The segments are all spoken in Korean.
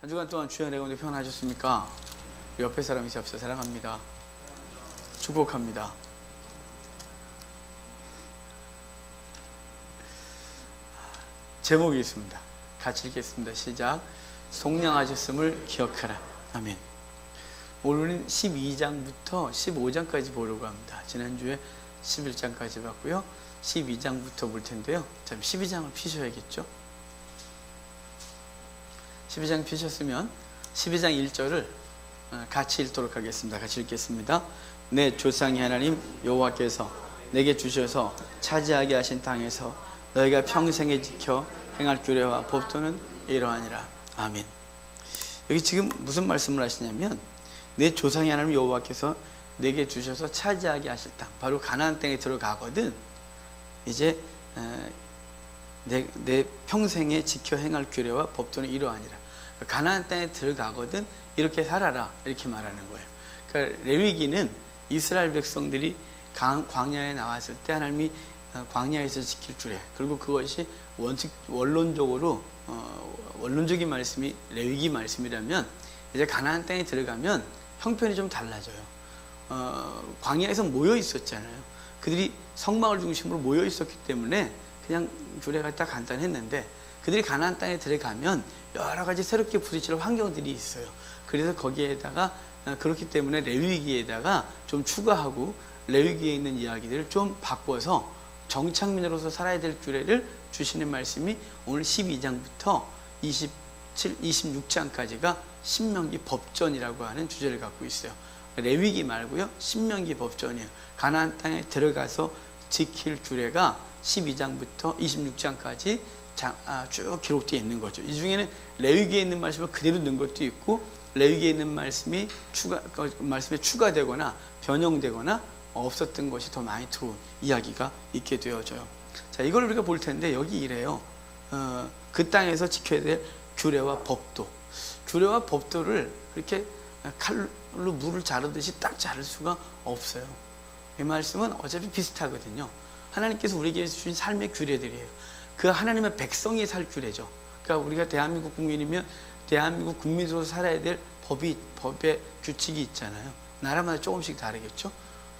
한 주간 동안 주여 내 가운데 평안하셨습니까? 옆에 사람이 잡사 사랑합니다. 축복합니다. 제목이 있습니다. 같이 읽겠습니다. 시작. 속량하셨음을 기억하라. 아멘. 오늘은 12장부터 15장까지 보려고 합니다. 지난주에 11장까지 봤고요. 12장부터 볼 텐데요. 자, 12장을 피셔야겠죠? 12장 피셨으면 12장 1절을 같이 읽도록 하겠습니다. 같이 읽겠습니다. 내 조상의 하나님 여호와께서 내게 주셔서 차지하게 하신 땅에서 너희가 평생에 지켜 행할 규례와 법도는 이러하니라. 아멘. 여기 지금 무슨 말씀을 하시냐면 내 조상의 하나님 여호와께서 내게 주셔서 차지하게 하실 땅, 바로 가나안 땅에 들어가거든 이제 내 평생에 지켜 행할 규례와 법도는 이러하니라. 가나안 땅에 들어가거든 이렇게 살아라, 이렇게 말하는 거예요. 그러니까 레위기는 이스라엘 백성들이 광야에 나왔을 때 하나님이 광야에서 지킬 규례, 그리고 그것이 원론적인 말씀이 레위기 말씀이라면 이제 가나안 땅에 들어가면 형편이 좀 달라져요. 광야에서 모여 있었잖아요. 그들이 성막을 중심으로 모여 있었기 때문에 그냥 규례가 딱 간단했는데, 그들이 가나안 땅에 들어가면 여러 가지 새롭게 부딪힐 환경들이 있어요. 그래서 거기에다가 그렇기 때문에 레위기에다가 좀 추가하고 레위기에 있는 이야기들을 좀 바꿔서 정착민으로서 살아야 될 규례를 주시는 말씀이 오늘 12장부터 26장까지가 신명기 법전이라고 하는 주제를 갖고 있어요. 레위기 말고요, 신명기 법전이에요. 가나안 땅에 들어가서 지킬 규례가 12장부터 26장까지 쭉 기록되어 있는 거죠. 이 중에는 레위기에 있는 말씀을 그대로 넣은 것도 있고, 레위기에 있는 말씀에 추가되거나 변형되거나 없었던 것이 더 많이 들어온 이야기가 있게 되어져요. 자, 이걸 우리가 볼 텐데 여기 이래요. 그 땅에서 지켜야 될 규례와 법도. 규례와 법도를 이렇게 칼로 물을 자르듯이 딱 자를 수가 없어요. 이 말씀은 어차피 비슷하거든요. 하나님께서 우리에게 주신 삶의 규례들이에요. 그 하나님의 백성이 살 규례죠. 그러니까 우리가 대한민국 국민이면 대한민국 국민으로 살아야 될 법의 규칙이 있잖아요. 나라마다 조금씩 다르겠죠.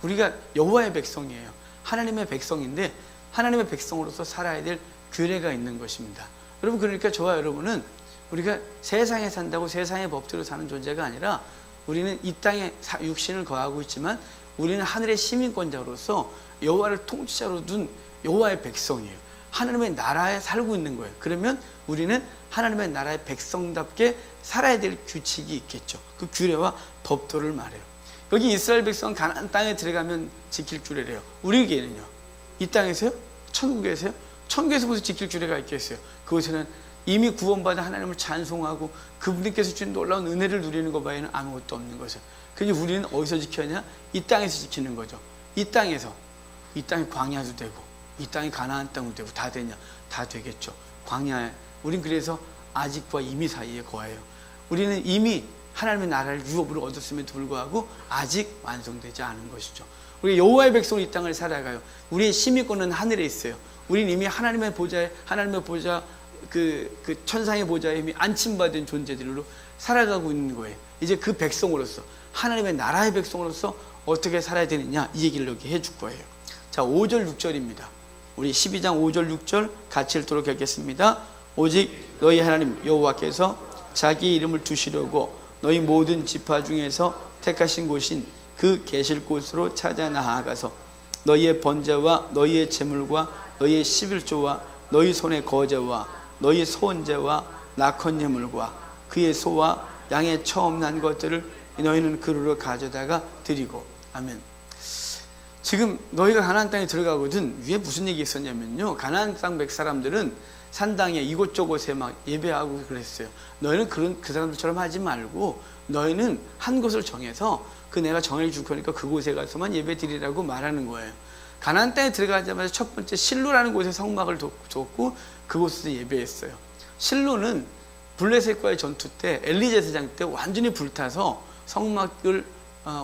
우리가 여호와의 백성이에요. 하나님의 백성인데 하나님의 백성으로서 살아야 될 규례가 있는 것입니다. 여러분, 그러니까 저와 여러분은 우리가 세상에 산다고 세상의 법대로 사는 존재가 아니라 우리는 이 땅에 육신을 거하고 있지만 우리는 하늘의 시민권자로서 여호와를 통치자로 둔 여호와의 백성이에요. 하나님의 나라에 살고 있는 거예요. 그러면 우리는 하나님의 나라의 백성답게 살아야 될 규칙이 있겠죠. 그 규례와 법도를 말해요. 여기 이스라엘 백성은 가나안 땅에 들어가면 지킬 규례래요. 우리에게는요, 이 땅에서요? 천국에서요? 천국에서 무슨 지킬 규례가 있겠어요? 그것에는 이미 구원받은 하나님을 찬송하고 그분께서 주신 놀라운 은혜를 누리는 것 외에는 아무것도 없는 거죠. 그러니 우리는 어디서 지켜야? 이 땅에서 지키는 거죠. 이 땅이 광야도 되고 이 땅이 가나안 땅도 되고 다 되냐? 다 되겠죠. 광야에 우린 그래서 아직과 이미 사이에 거해요. 우리는 이미 하나님의 나라를 유업으로 얻었음에도 불구하고 아직 완성되지 않은 것이죠. 우리 여호와의 백성으로 이 땅을 살아가요. 우리의 시민권은 하늘에 있어요. 우리는 이미 하나님의 보좌 그 천상의 보좌에 이미 안침받은 존재들로 살아가고 있는 거예요. 이제 그 백성으로서, 하나님의 나라의 백성으로서 어떻게 살아야 되느냐, 이 얘기를 여기 해줄 거예요. 자, 5절 6절입니다. 우리 12장 5절 6절 같이 읽도록 하겠습니다. 오직 너희 하나님 여호와께서 자기 이름을 두시려고 너희 모든 지파 중에서 택하신 곳인 그 계실 곳으로 찾아 나아가서 너희의 번제와 너희의 제물과 너희의 11조와 너희 손의 거제와 너희 소원제와 낙헌 예물과 그의 소와 양의 처음 난 것들을 너희는 그루로 가져다가 드리고. 아멘. 지금 너희가 가나안 땅에 들어가거든 위에 무슨 얘기 있었냐면요, 가나안 땅 백 사람들은 산당에 이곳저곳에 막 예배하고 그랬어요. 너희는 그 사람들처럼 하지 말고 너희는 한 곳을 정해서 내가 정해줄 거니까 그곳에 가서만 예배 드리라고 말하는 거예요. 가나안 땅에 들어가자마자 첫 번째 실로라는 곳에 성막을 뒀고 그곳에서 예배했어요. 실로는 블레셋과의 전투 때 엘리 제사장 때 완전히 불타서 성막을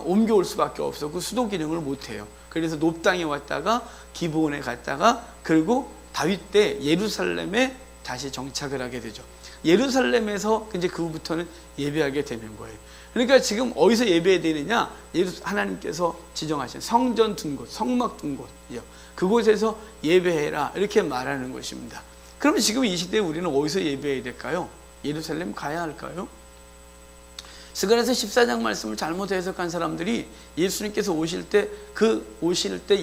옮겨올 수밖에 없었고 수도 기능을 못해요. 그래서 높당에 왔다가 기브온에 갔다가 그리고 다윗 때 예루살렘에 다시 정착을 하게 되죠. 예루살렘에서 이제 그 후부터는 예배하게 되는 거예요. 그러니까 지금 어디서 예배해야 되느냐? 하나님께서 지정하신 성전 둔 곳, 성막 둔 곳이요. 그곳에서 예배해라 이렇게 말하는 것입니다. 그러면 지금 이 시대에 우리는 어디서 예배해야 될까요? 예루살렘 가야 할까요? 스가랴서 14장 말씀을 잘못 해석한 사람들이 예수님께서 오실 때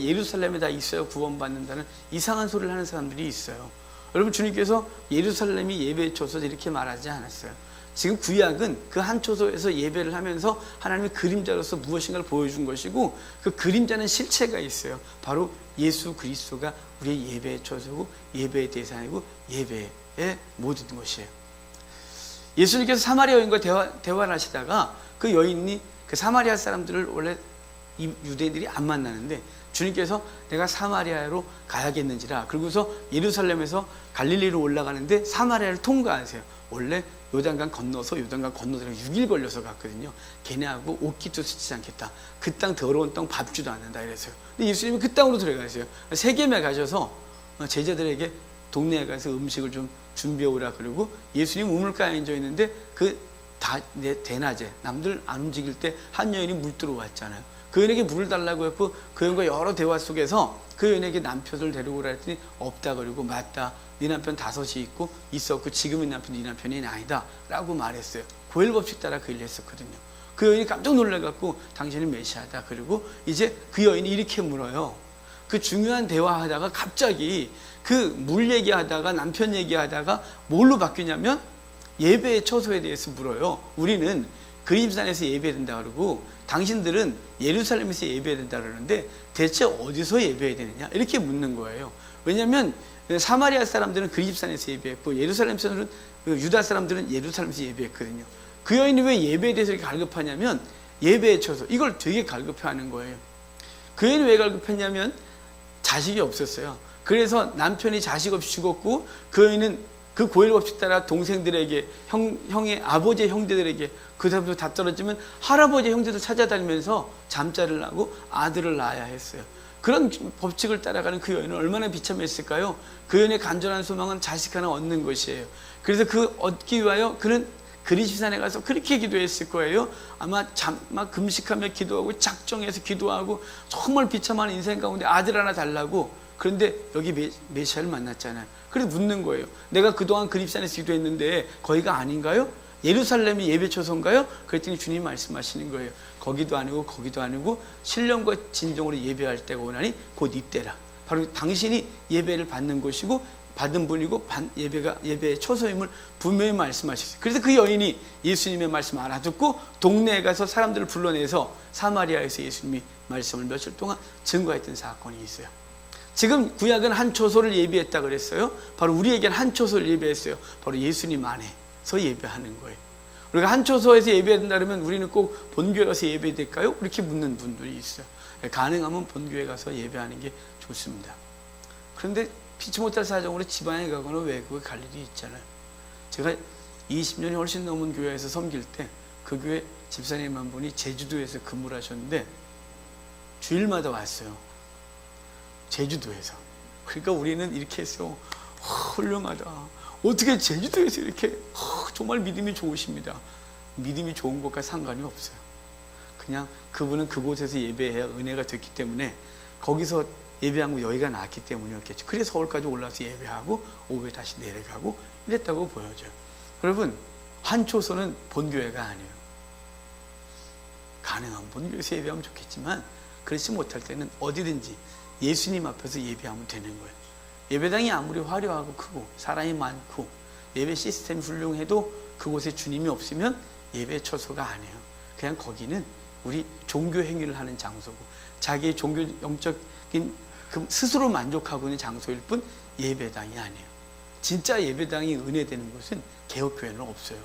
예루살렘에 다 있어야 구원받는다는 이상한 소리를 하는 사람들이 있어요. 여러분, 주님께서 예루살렘이 예배의 초소 이렇게 말하지 않았어요. 지금 구약은 그 한 초소에서 예배를 하면서 하나님의 그림자로서 무엇인가를 보여준 것이고, 그 그림자는 실체가 있어요. 바로 예수 그리스도가 우리의 예배의 초소고 예배의 대상이고 예배의 모든 것이에요. 예수님께서 사마리아 여인과 대화를 하시다가 그 여인이 그 사마리아 사람들을 원래 유대인들이 안 만나는데 주님께서 내가 사마리아로 가야겠는지라, 그러고서 예루살렘에서 갈릴리로 올라가는데 사마리아를 통과하세요. 원래 요단강 건너서 요단강 건너들어 6일 걸려서 갔거든요. 걔네하고 옷깃도 스치지 않겠다. 그 땅 더러운 땅 밟지도 않는다 이랬어요. 근데 예수님이 그 땅으로 들어가세요. 세겜에 가셔서 제자들에게 동네에 가서 음식을 좀 준비해 오라 그러고, 예수님 우물가에 앉아 있는데 대낮에 남들 안 움직일 때 한 여인이 물 들어왔잖아요. 그 여인에게 물을 달라고 했고, 그 여인과 여러 대화 속에서 그 여인에게 남편을 데리고 오라 했더니 없다 그러고, 맞다, 네 남편 5이 있었고 지금의 남편 네 남편이 아니다 라고 말했어요. 고혈법칙 따라 그 일을 했었거든요. 그 여인이 깜짝 놀라갖고 당신은 메시아다. 그리고 이제 그 여인이 이렇게 물어요. 그 중요한 대화하다가 갑자기 그 물 얘기하다가 남편 얘기하다가 뭘로 바뀌냐면 예배의 처소에 대해서 물어요. 우리는 그림산에서 예배해야 된다 그러고 당신들은 예루살렘에서 예배해야 된다 그러는데 대체 어디서 예배해야 되느냐 이렇게 묻는 거예요. 왜냐하면 사마리아 사람들은 그림산에서 예배했고 예루살렘 사람들은, 유다 사람들은 예루살렘에서 예배했거든요. 그 여인이 왜 예배에 대해서 이렇게 갈급하냐면 예배의 처소, 이걸 되게 갈급해하는 거예요. 그 여인이 왜 갈급했냐면 자식이 없었어요. 그래서 남편이 자식 없이 죽었고, 그 여인은 그 고혈법칙 따라 동생들에게, 형의 아버지의 형제들에게, 그 사람도 다 떨어지면 할아버지 형제들 찾아다니면서 잠자를 하고 아들을 낳아야 했어요. 그런 법칙을 따라가는 그 여인은 얼마나 비참했을까요? 그 여인의 간절한 소망은 자식 하나 얻는 것이에요. 그래서 그 얻기 위하여 그는 그리시산에 가서 그렇게 기도했을 거예요. 아마 막 금식하며 기도하고 작정해서 기도하고 정말 비참한 인생 가운데 아들 하나 달라고. 그런데 여기 메시아를 만났잖아요. 그래서 묻는 거예요. 내가 그동안 그리시산에서 기도했는데 거기가 아닌가요? 예루살렘이 예배초소인가요? 그랬더니 주님 말씀하시는 거예요. 거기도 아니고 거기도 아니고 신령과 진정으로 예배할 때가 오나니 곧 이때라. 바로 당신이 예배를 받는 곳이고 받은 분이고 예배의 초소임을 분명히 말씀하셨어요. 그래서 그 여인이 예수님의 말씀 알아듣고 동네에 가서 사람들을 불러내서 사마리아에서 예수님이 말씀을 며칠 동안 증거했던 사건이 있어요. 지금 구약은 한 초소를 예배했다 그랬어요. 바로 우리에게는 한 초소를 예배했어요. 바로 예수님 안에서 예배하는 거예요. 우리가 한 초소에서 예배해야 된다 그러면 우리는 꼭 본교회 가서 예배해야 될까요? 이렇게 묻는 분들이 있어요. 가능하면 본교회 가서 예배하는 게 좋습니다. 그런데 피치 못할 사정으로 지방에 가거나 외국에 갈 일이 있잖아요. 제가 20년이 훨씬 넘은 교회에서 섬길 때 그 교회 집사님 한 분이 제주도에서 근무를 하셨는데 주일마다 왔어요. 제주도에서. 그러니까 우리는 이렇게 했어요. 훌륭하다. 어떻게 제주도에서 이렇게 정말 믿음이 좋으십니다. 믿음이 좋은 것과 상관이 없어요. 그냥 그분은 그곳에서 예배해야 은혜가 됐기 때문에 거기서 예배한 거 여기가 나왔기 때문이었겠죠. 그래서 서울까지 올라와서 예배하고 오후에 다시 내려가고 이랬다고 보여져요. 여러분, 한 초소는 본교회가 아니에요. 가능한 본교회에서 예배하면 좋겠지만 그렇지 못할 때는 어디든지 예수님 앞에서 예배하면 되는 거예요. 예배당이 아무리 화려하고 크고 사람이 많고 예배 시스템이 훌륭해도 그곳에 주님이 없으면 예배 처소가 아니에요. 그냥 거기는 우리 종교 행위를 하는 장소고 자기의 종교 영적인 스스로 만족하고 있는 장소일 뿐 예배당이 아니에요. 진짜 예배당이 은혜되는 곳은 개혁교회는 없어요.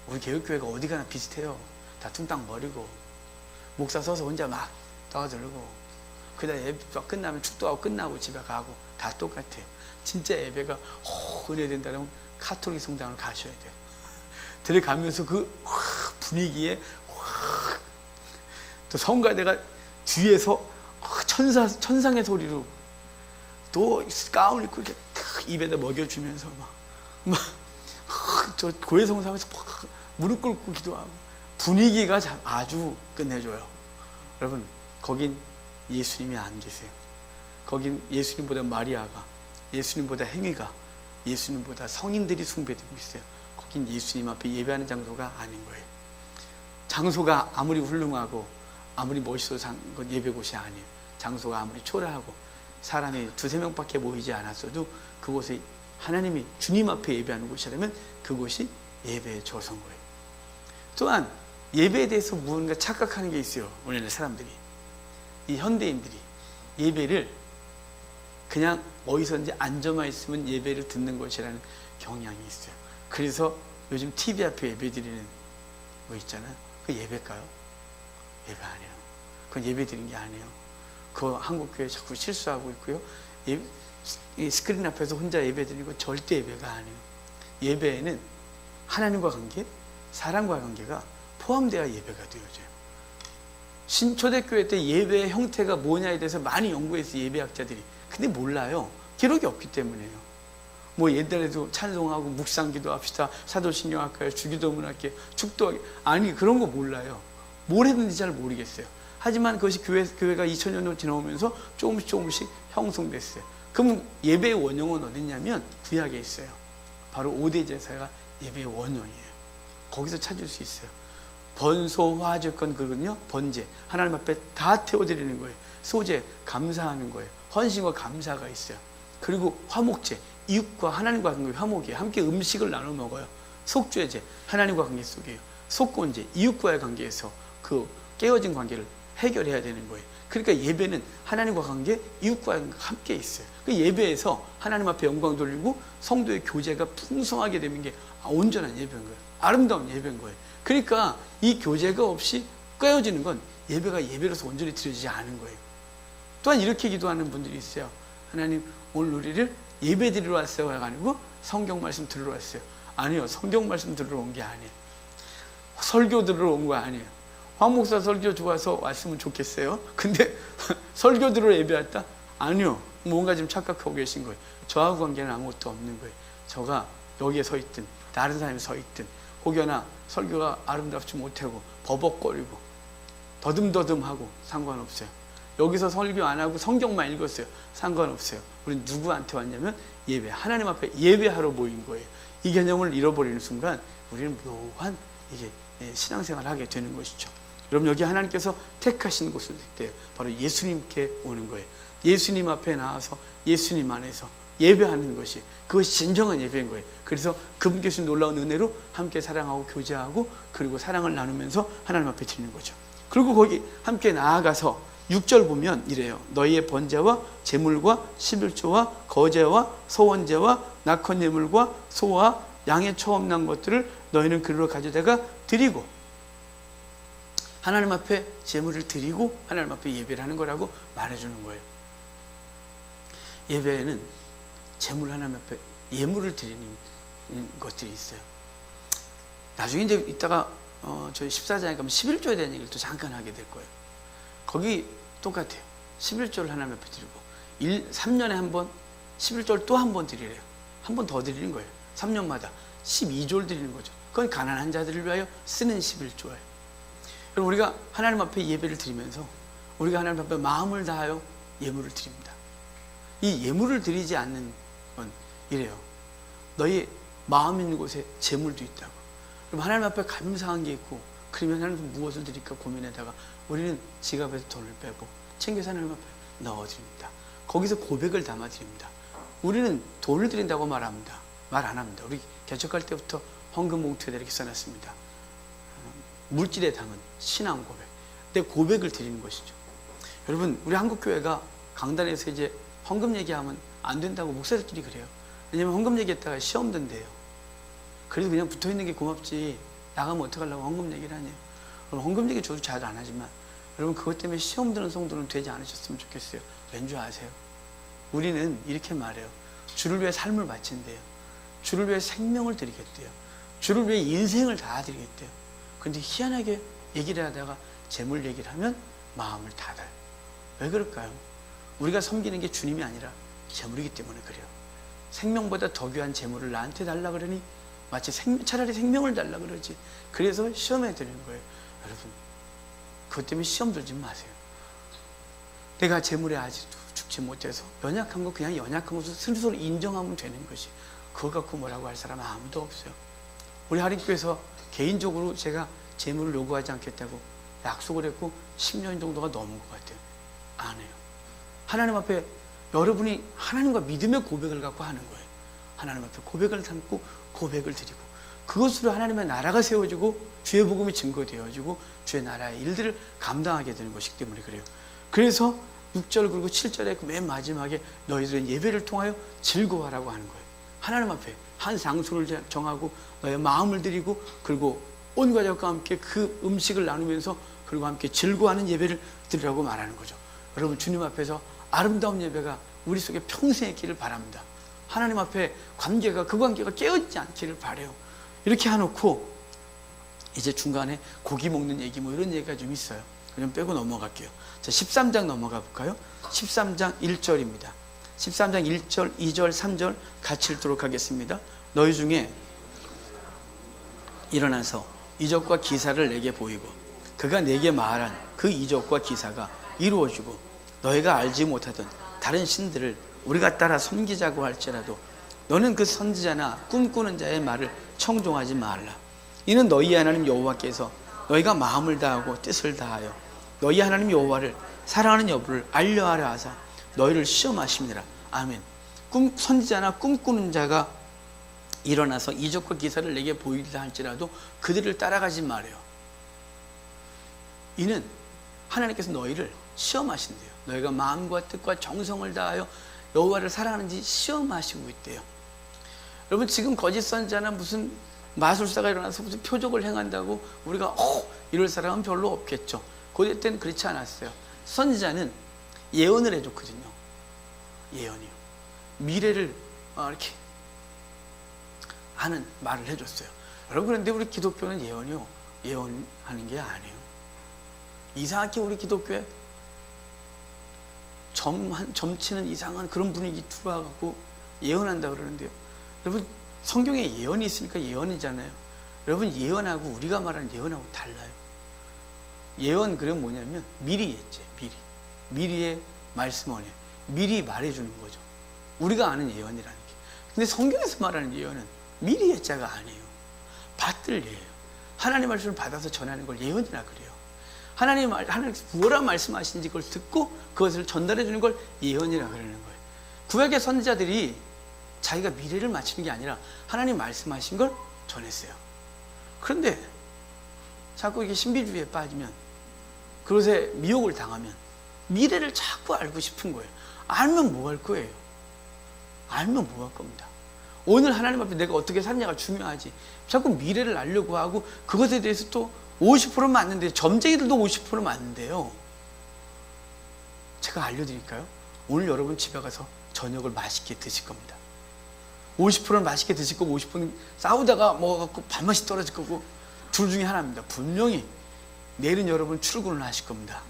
우리 개혁교회가 어디 가나 비슷해요. 다 퉁땅 버리고 목사 서서 혼자 막 떠들고 그다음 예배 끝나면 축도하고 끝나고 집에 가고 다 똑같아요. 진짜 예배가 은혜된다면 카톨릭 성당을 가셔야 돼요. 들어가면서 그 분위기에 또 성가대가 뒤에서 천상의 소리로 또 가운 입고 이렇게 입에다 먹여주면서 막 저 고해성사하면서 막 무릎 꿇고 기도하고 분위기가 아주 끝내줘요. 여러분, 거긴 예수님이 안 계세요. 거긴 예수님보다 마리아가, 예수님보다 행위가, 예수님보다 성인들이 숭배되고 있어요. 거긴 예수님 앞에 예배하는 장소가 아닌 거예요. 장소가 아무리 훌륭하고 아무리 멋있어서 예배 곳이 아니에요. 장소가 아무리 초라하고 사람이 두세 명밖에 모이지 않았어도 그곳에 하나님이 주님 앞에 예배하는 곳이라면 그곳이 예배의 처소인 거예요. 또한 예배에 대해서 무언가 착각하는 게 있어요. 오늘날 사람들이, 이 현대인들이 예배를 그냥 어디서든지 앉아만 있으면 예배를 듣는 것이라는 경향이 있어요. 그래서 요즘 TV 앞에 예배 드리는 거 있잖아요. 그 예배일까요? 예배 아니에요. 그건 예배 드리는 게 아니에요. 그 한국교회 자꾸 실수하고 있고요. 이 스크린 앞에서 혼자 예배 드리는 거 절대 예배가 아니에요. 예배에는 하나님과 관계, 사람과 관계가 포함되어야 예배가 되어져요. 신초대교회 때 예배의 형태가 뭐냐에 대해서 많이 연구했어요. 예배학자들이. 근데 몰라요. 기록이 없기 때문에요. 뭐 옛날에도 찬송하고 묵상기도 합시다, 사도신경 할까요, 주기도문 할게요, 축도하게, 아니 그런 거 몰라요. 뭘 했는지 잘 모르겠어요. 하지만 그것이 교회가 2000년을 지나오면서 조금씩 형성됐어요. 그럼 예배의 원형은 어딨냐면 구약에 있어요. 바로 5대 제사가 예배의 원형이에요. 거기서 찾을 수 있어요. 번소, 화제건, 그거는요, 번제, 하나님 앞에 다 태워드리는 거예요. 소제, 감사하는 거예요. 헌신과 감사가 있어요. 그리고 화목제, 이웃과 하나님과 관계, 화목이에요. 함께 음식을 나눠 먹어요. 속죄제, 하나님과 관계 속이에요. 속건제, 이웃과의 관계에서 그 깨어진 관계를 해결해야 되는 거예요. 그러니까 예배는 하나님과 관계, 이웃과 함께 있어요. 그 예배에서 하나님 앞에 영광 돌리고 성도의 교제가 풍성하게 되는 게 온전한 예배인 거예요. 아름다운 예배인 거예요. 그러니까 이 교제가 없이 깨어지는 건 예배가 예배로서 온전히 드려지지 않은 거예요. 또한 이렇게 기도하는 분들이 있어요. 하나님, 오늘 우리를 예배 드리러 왔어요가 아니고 성경 말씀 들으러 왔어요. 아니요, 성경 말씀 들으러 온 게 아니에요. 설교 들으러 온 거 아니에요. 황 목사 설교 좋아서 왔으면 좋겠어요. 근데 설교 들으러 예배 왔다? 아니요, 뭔가 좀 착각하고 계신 거예요. 저하고 관계는 아무것도 없는 거예요. 저가 여기에 서 있든 다른 사람이 서 있든 혹여나 설교가 아름답지 못하고 버벅거리고 더듬더듬하고 상관없어요. 여기서 설교 안 하고 성경만 읽었어요. 상관없어요. 우리는 누구한테 왔냐면 예배, 하나님 앞에 예배하러 모인 거예요. 이 개념을 잃어버리는 순간 우리는 묘한 이게 신앙생활을 하게 되는 것이죠. 여러분, 여기 하나님께서 택하신 곳을 때요, 바로 예수님께 오는 거예요. 예수님 앞에 나와서 예수님 안에서 예배하는 것이, 그것이 진정한 예배인 거예요. 그래서 그분께 주신 놀라운 은혜로 함께 사랑하고 교제하고 그리고 사랑을 나누면서 하나님 앞에 드리는 거죠. 그리고 거기 함께 나아가서 6절 보면 이래요. 너희의 번제와 제물과 11조와 거제와 소원제와 낙헌 예물과 소와 양의 처음 난 것들을 너희는 그리로 가져다가 드리고, 하나님 앞에 제물을 드리고 하나님 앞에 예배를 하는 거라고 말해주는 거예요. 예배에는 제물, 하나님 앞에 예물을 드리는 것들이 있어요. 나중에 이제 이따가 저희 14장에 가면 11조에 대한 얘기를 또 잠깐 하게 될 거예요. 거기 똑같아요. 11조를 하나님 앞에 드리고 3년에 한 번 11조를 또 한 번 드리래요. 한 번 더 드리는 거예요. 3년마다 12조를 드리는 거죠. 그건 가난한 자들을 위하여 쓰는 11조예요. 그럼 우리가 하나님 앞에 예배를 드리면서 우리가 하나님 앞에 마음을 다하여 예물을 드립니다. 이 예물을 드리지 않는 건 이래요. 너희 마음 있는 곳에 재물도 있다고. 그럼 하나님 앞에 감사한 게 있고, 그러면 하나님 무엇을 드릴까 고민하다가 우리는 지갑에서 돈을 빼고 챙겨서 하나님 앞에 넣어드립니다. 거기서 고백을 담아드립니다. 우리는 돈을 드린다고 말 안 합니다. 우리 개척할 때부터 헌금 봉투에다 이렇게 써놨습니다. 물질에 담은 신앙 고백, 내 고백을 드리는 것이죠. 여러분, 우리 한국교회가 강단에서 이제 헌금 얘기하면 안 된다고 목사들끼리 그래요. 왜냐면 헌금 얘기했다가 시험 든대요. 그래서 그냥 붙어있는 게 고맙지, 나가면 어떡하려고 헌금 얘기를 하냐. 그럼 헌금 얘기 저도 잘 안 하지만 여러분, 그것 때문에 시험 드는 성도는 되지 않으셨으면 좋겠어요. 왠지 아세요? 우리는 이렇게 말해요. 주를 위해 삶을 바친대요. 주를 위해 생명을 드리겠대요. 주를 위해 인생을 다 드리겠대요. 그런데 희한하게 얘기를 하다가 재물 얘기를 하면 마음을 닫아요. 왜 그럴까요? 우리가 섬기는 게 주님이 아니라 재물이기 때문에 그래요. 생명보다 더 귀한 재물을 나한테 달라 그러니 마치 차라리 생명을 달라 그러지. 그래서 시험에 드리는 거예요. 여러분, 그것 때문에 시험 들지 마세요. 내가 재물에 아직도 죽지 못해서 연약한 거 그냥 연약한 것을 스스로 인정하면 되는 것이, 그거 갖고 뭐라고 할 사람은 아무도 없어요. 우리 하림교회에서 개인적으로 제가 재물을 요구하지 않겠다고 약속을 했고 10년 정도가 넘은 것 같아요. 안 해요. 하나님 앞에 여러분이 하나님과 믿음의 고백을 갖고 하는 거예요. 하나님 앞에 고백을 담고 고백을 드리고, 그것으로 하나님의 나라가 세워지고 주의 복음이 증거되어지고 주의 나라의 일들을 감당하게 되는 것이기 때문에 그래요. 그래서 6절 그리고 7절의 그 맨 마지막에 너희들은 예배를 통하여 즐거워하라고 하는 거예요. 하나님 앞에 한 장소를 정하고 너의 마음을 드리고, 그리고 온 가족과 함께 그 음식을 나누면서 그리고 함께 즐거워하는 예배를 드리라고 말하는 거죠. 여러분, 주님 앞에서 아름다운 예배가 우리 속에 평생 있기를 바랍니다. 하나님 앞에 그 관계가 깨어지지 않기를 바라요. 이렇게 해놓고 이제 중간에 고기 먹는 얘기 뭐 이런 얘기가 좀 있어요. 좀 빼고 넘어갈게요. 자, 13장 넘어가 볼까요? 13장 1절입니다. 13장 1절, 2절, 3절 같이 읽도록 하겠습니다. 너희 중에 일어나서 이적과 기사를 내게 보이고 그가 내게 말한 그 이적과 기사가 이루어지고 너희가 알지 못하던 다른 신들을 우리가 따라 섬기자고 할지라도 너는 그 선지자나 꿈꾸는 자의 말을 청종하지 말라. 이는 너희 하나님 여호와께서 너희가 마음을 다하고 뜻을 다하여 너희 하나님 여호와를 사랑하는 여부를 알려하라 하사 너희를 시험하심이라. 아멘. 선지자나 꿈꾸는 자가 일어나서 이적과 기사를 내게 보이리라 할지라도 그들을 따라가지 말아요. 이는 하나님께서 너희를 시험하신대요. 너희가 마음과 뜻과 정성을 다하여 여호와를 사랑하는지 시험하시고 있대요. 여러분, 지금 거짓 선지자나 무슨 마술사가 일어나서 무슨 표적을 행한다고 우리가 이럴 사람은 별로 없겠죠. 고대 때는 그렇지 않았어요. 선지자는 예언을 해줬거든요. 예언이요. 미래를 이렇게 하는 말을 해줬어요. 여러분, 그런데 우리 기독교는 예언이요, 예언하는 게 아니에요. 이상하게 우리 기독교에 점치는 이상한 그런 분위기 들어와갖고 예언한다 그러는데요. 여러분, 성경에 예언이 있으니까 예언이잖아요. 여러분, 예언하고 우리가 말하는 예언하고 달라요. 예언, 그럼 뭐냐면 미리 예제, 미리의 말씀원에 미리 말해주는 거죠. 우리가 아는 예언이라는 게. 근데 성경에서 말하는 예언은 미리 예자가 아니에요. 받들 예예요. 하나님 말씀을 받아서 전하는 걸 예언이라 그래요. 하나님께서 뭐라 말씀하시는지 그걸 듣고 그것을 전달해 주는 걸 예언이라 그러는 거예요. 구약의 선지자들이 자기가 미래를 맞추는 게 아니라 하나님 말씀하신 걸 전했어요. 그런데 자꾸 이게 신비주의에 빠지면, 그것에 미혹을 당하면 미래를 자꾸 알고 싶은 거예요. 알면 뭐 할 거예요? 알면 뭐 할 겁니다. 오늘 하나님 앞에 내가 어떻게 사느냐가 중요하지. 자꾸 미래를 알려고 하고 그것에 대해서 또 50% 맞는데, 점쟁이들도 50% 맞는데요. 제가 알려드릴까요? 오늘 여러분 집에 가서 저녁을 맛있게 드실 겁니다. 50%는 맛있게 드실 거고 50%는 싸우다가 먹어갖고 밥맛이 떨어질 거고, 둘 중에 하나입니다. 분명히 내일은 여러분 출근을 하실 겁니다.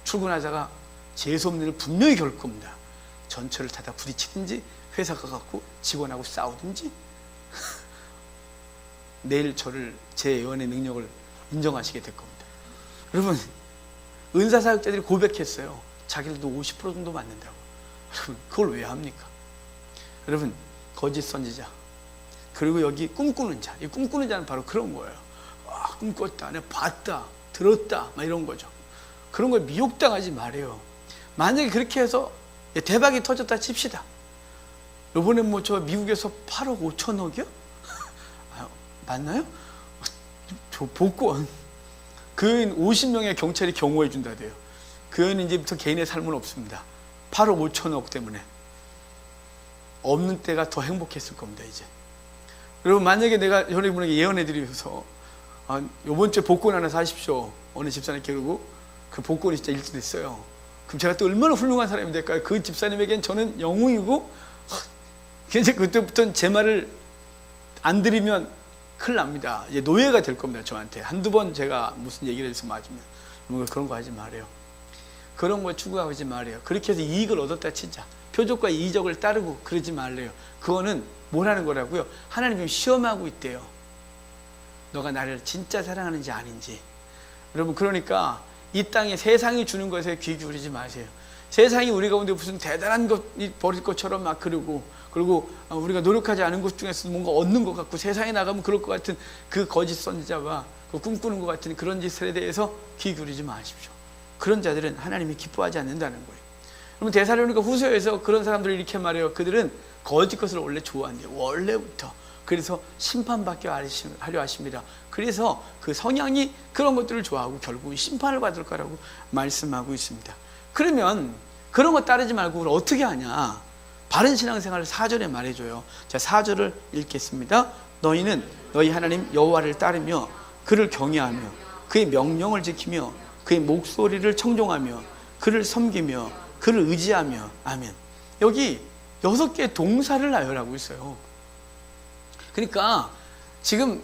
출근하다가 재수없는 일을 분명히 겪을 겁니다. 전철을 타다 부딪히든지 회사 가갖고 직원하고 싸우든지 내일 제 예언의 능력을 인정하시게 될 겁니다. 여러분, 은사사역자들이 고백했어요. 자기들도 50% 정도 맞는다고. 여러분, 그걸 왜 합니까? 여러분, 거짓 선지자, 그리고 여기 꿈꾸는 자, 이 꿈꾸는 자는 바로 그런 거예요. 꿈꿨다, 내가 봤다, 들었다, 막 이런 거죠. 그런 걸 미혹당하지 말아요. 만약에 그렇게 해서 대박이 터졌다 칩시다. 요번에 뭐 저 미국에서 8억 5천억이요? 맞나요? 저 복권, 그 여인 50명의 경찰이 경호해 준다대요. 그 여인은 이제부터 개인의 삶은 없습니다. 8억 5천억 때문에. 없는 때가 더 행복했을 겁니다. 이제 여러분, 만약에 내가 여러분에게 예언해 드리면서 요번 주에 복권 하나 사십시오, 어느 집사님께, 그러고 그 복권이 진짜 일치됐어요. 그럼 제가 또 얼마나 훌륭한 사람이 될까요? 그 집사님에겐 저는 영웅이고, 이제 그때부터는 제 말을 안 들으면 큰일 납니다. 이제 노예가 될 겁니다. 저한테 한두 번 제가 무슨 얘기를 해서 맞으면. 그런 거 하지 말아요. 그런 거 추구하지 말아요. 그렇게 해서 이익을 얻었다 치자. 표적과 이적을 따르고 그러지 말래요. 그거는 뭐라는 거라고요? 하나님이 시험하고 있대요. 너가 나를 진짜 사랑하는지 아닌지. 여러분, 그러니까 이 땅에 세상이 주는 것에 귀 기울이지 마세요. 세상이 우리 가운데 무슨 대단한 것이 벌일 것처럼 막 그러고, 그리고 우리가 노력하지 않은 것 중에서 뭔가 얻는 것 같고, 세상에 나가면 그럴 것 같은 그 거짓 선지자와 그 꿈꾸는 것 같은 그런 짓에 대해서 귀 기울이지 마십시오. 그런 자들은 하나님이 기뻐하지 않는다는 거예요. 그러면 데살로니가 후서에서 그런 사람들이 이렇게 말해요. 그들은 거짓 것을 원래 좋아한대요. 원래부터. 그래서 심판받게 하려 하십니다. 그래서 그 성향이 그런 것들을 좋아하고 결국은 심판을 받을 거라고 말씀하고 있습니다. 그러면 그런 거 따르지 말고 우리 어떻게 하냐? 바른 신앙생활을 4절에 말해줘요. 자, 4절을 읽겠습니다. 너희는 너희 하나님 여호와를 따르며 그를 경외하며 그의 명령을 지키며 그의 목소리를 청종하며 그를 섬기며 그를 의지하며. 아멘. 여기 6개의 동사를 나열하고 있어요. 그러니까 지금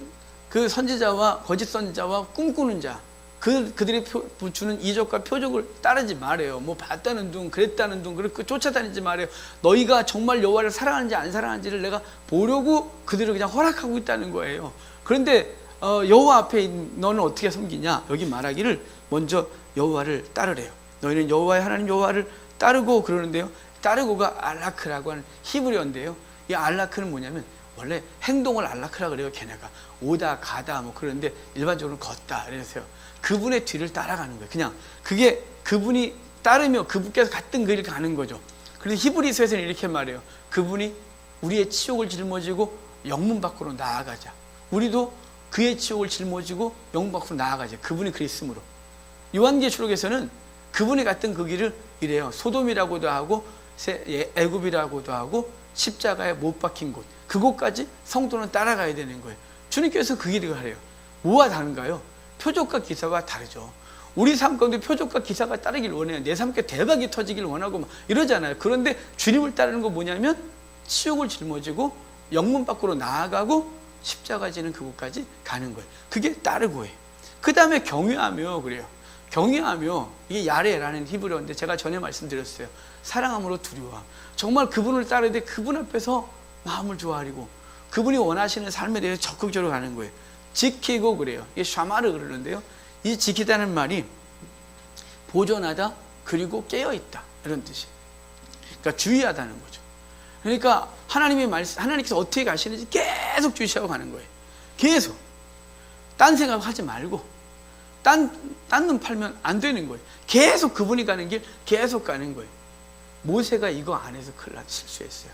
그 선지자와 거짓 선지자와 꿈꾸는 자, 그들이 주는 이적과 표적을 따르지 말아요. 뭐 봤다는 둥, 그랬다는 둥, 그렇게 쫓아다니지 말아요. 너희가 정말 여호와를 사랑하는지 안 사랑하는지를 내가 보려고 그들을 그냥 허락하고 있다는 거예요. 그런데 여호와 앞에 너는 어떻게 섬기냐? 여기 말하기를 먼저 여호와를 따르래요. 너희는 여호와의 하나님 여호와를 따르고 그러는데요. 따르고가 알라크라고 하는 히브리어인데요. 이 알라크는 뭐냐면 원래 행동을 알라크라 그래요. 걔네가 오다 가다 뭐 그러는데 일반적으로 걷다 이래서요. 그분의 뒤를 따라가는 거예요. 그냥 그게 그분이 따르며 그분께서 갔던 그 길 가는 거죠. 그래서 히브리서에서는 이렇게 말해요. 그분이 우리의 치욕을 짊어지고 영문 밖으로 나아가자. 우리도 그의 치욕을 짊어지고 영문 밖으로 나아가자. 그분이 그리스도로. 요한계시록에서는 그분이 갔던 그 길을 이래요. 소돔이라고도 하고 애굽이라고도 하고 십자가에 못 박힌 곳. 그곳까지 성도는 따라가야 되는 거예요. 주님께서 그 길을 하래요. 뭐가 다른가요? 표적과 기사가 다르죠. 우리 삶 가운데 표적과 기사가 따르길 원해요. 내 삶께 대박이 터지길 원하고 막 이러잖아요. 그런데 주님을 따르는 거 뭐냐면 치욕을 짊어지고 영문 밖으로 나아가고 십자가 지는 그곳까지 가는 거예요. 그게 따르고예요. 그 다음에 경외하며 그래요. 경외하며, 이게 야레라는 히브리어인데 제가 전에 말씀드렸어요. 사랑함으로 두려워. 정말 그분을 따르되 그분 앞에서 마음을 좋아하리고 그분이 원하시는 삶에 대해서 적극적으로 가는 거예요. 지키고 그래요. 이게 샤마르 그러는데요. 이 지키다는 말이 보존하다 그리고 깨어있다 이런 뜻이에요. 그러니까 주의하다는 거죠. 그러니까 하나님께서 어떻게 가시는지 계속 주시하고 가는 거예요. 계속. 딴 생각하지 말고 딴 눈 팔면 안 되는 거예요. 계속 그분이 가는 길 계속 가는 거예요. 모세가 이거 안 해서 큰일 난 실수했어요.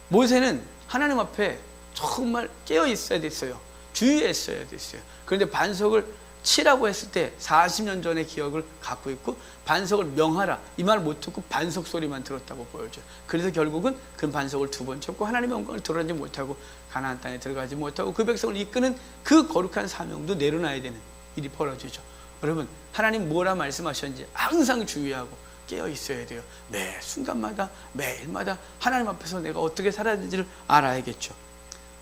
모세는 하나님 앞에 정말 깨어 있어야 됐어요. 주의했어야 됐어요. 그런데 반석을 치라고 했을 때 40년 전의 기억을 갖고 있고 반석을 명하라 이 말 못 듣고 반석 소리만 들었다고 보여줘요. 그래서 결국은 그 반석을 2번 쳤고 하나님의 영광을 드러내지 못하고 가나안 땅에 들어가지 못하고 그 백성을 이끄는 그 거룩한 사명도 내려놔야 되는 일이 벌어지죠. 여러분, 하나님 뭐라 말씀하셨는지 항상 주의하고 깨어 있어야 돼요. 매 순간마다 매일마다 하나님 앞에서 내가 어떻게 살아야 되는지를 알아야겠죠.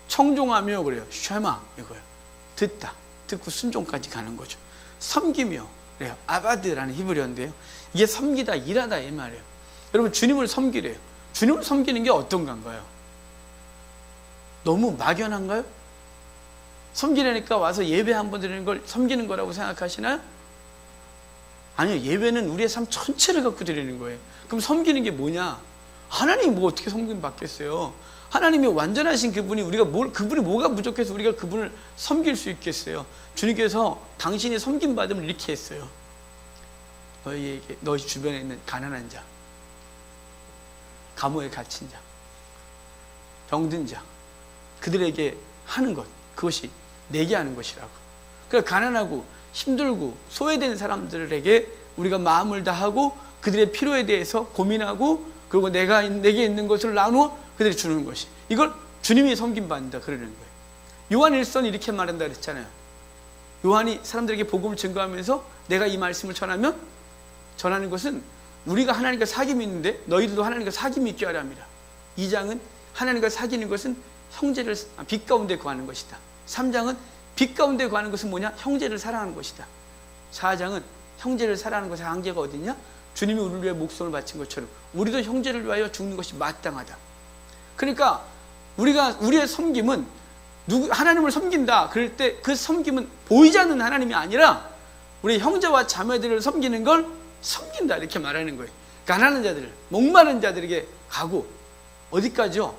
청종하며 그래요. 쉐마 이거예요. 듣고 순종까지 가는 거죠. 섬기며 그래요. 아바드라는 히브리어인데요. 이게 섬기다 일하다 이 말이에요. 여러분, 주님을 섬기래요. 주님을 섬기는 게 어떤 건가요? 너무 막연한가요? 섬기려니까 와서 예배 한번 드리는 걸 섬기는 거라고 생각하시나요? 아니요. 예배는 우리의 삶 전체를 갖고 드리는 거예요. 그럼 섬기는 게 뭐냐? 하나님이 뭐 어떻게 섬김 받겠어요? 하나님이 완전하신 그분이 그분이 뭐가 부족해서 우리가 그분을 섬길 수 있겠어요? 주님께서 당신이 섬김 받음을 이렇게 했어요. 너희 주변에 있는 가난한 자, 감옥에 갇힌 자, 병든 자, 그들에게 하는 것, 그것이 내게 하는 것이라고. 그러니까 가난하고 힘들고 소외된 사람들에게 우리가 마음을 다하고 그들의 필요에 대해서 고민하고 그리고 내게 있는 것을 나누어 그들이 주는 것이, 이걸 주님이 섬김받는다 그러는 거예요. 요한 1선 이렇게 말한다 그랬잖아요. 요한이 사람들에게 복음을 증거하면서 내가 이 말씀을 전하는 것은 우리가 하나님과 사귐이 있는데 너희들도 하나님과 사귐이 있게 하라 합니다. 2장은 하나님과 사귀는 것은 형제를 빛 가운데 구하는 것이다. 3장은 빛 가운데 구하는 것은 뭐냐? 형제를 사랑하는 것이다. 4장은 형제를 사랑하는 것의 한계가 어디냐? 주님이 우리를 위해 목숨을 바친 것처럼 우리도 형제를 위하여 죽는 것이 마땅하다. 그러니까 우리의 섬김은 하나님을 섬긴다 그럴 때 그 섬김은 보이지 않는 하나님이 아니라 우리 형제와 자매들을 섬기는 걸 섬긴다 이렇게 말하는 거예요. 가난한 자들, 목마른 자들에게 가고 어디까지요?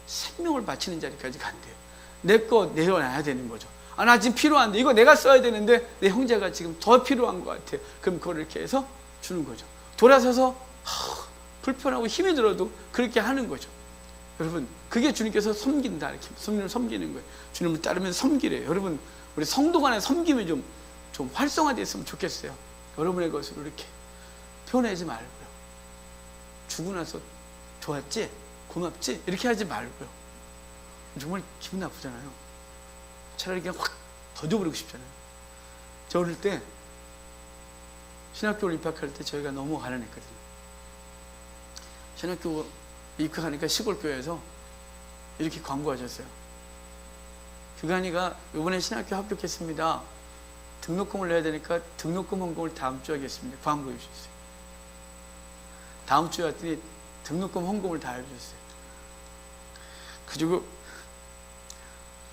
생명을 바치는 자리까지 간대요. 내 거 내려놔야 되는 거죠. 나 지금 필요한데 이거 내가 써야 되는데 내 형제가 지금 더 필요한 것 같아요. 그럼 그걸 이렇게 해서 주는 거죠. 돌아서서 불편하고 힘이 들어도 그렇게 하는 거죠. 여러분, 그게 주님께서 섬긴다 이렇게 주님을 섬기는 거예요. 주님을 따르면 섬기래요. 여러분, 우리 성도 간의 섬김이 좀 활성화됐으면 좋겠어요. 여러분의 것으로 이렇게 표현하지 말고요. 주고 나서 좋았지? 고맙지? 이렇게 하지 말고요. 정말 기분 나쁘잖아요. 차라리 그냥 확 던져버리고 싶잖아요. 저 어릴 때 신학교를 입학할 때 저희가 너무 가난했거든요. 신학교 입학하니까 시골 교회에서 이렇게 광고하셨어요. 규관이가 이번에 신학교 합격했습니다. 등록금을 내야 되니까 등록금 헌금을 다음 주에 하겠습니다. 광고해 주셨어요. 다음 주에 왔더니 등록금 헌금을 다 해주셨어요. 그리고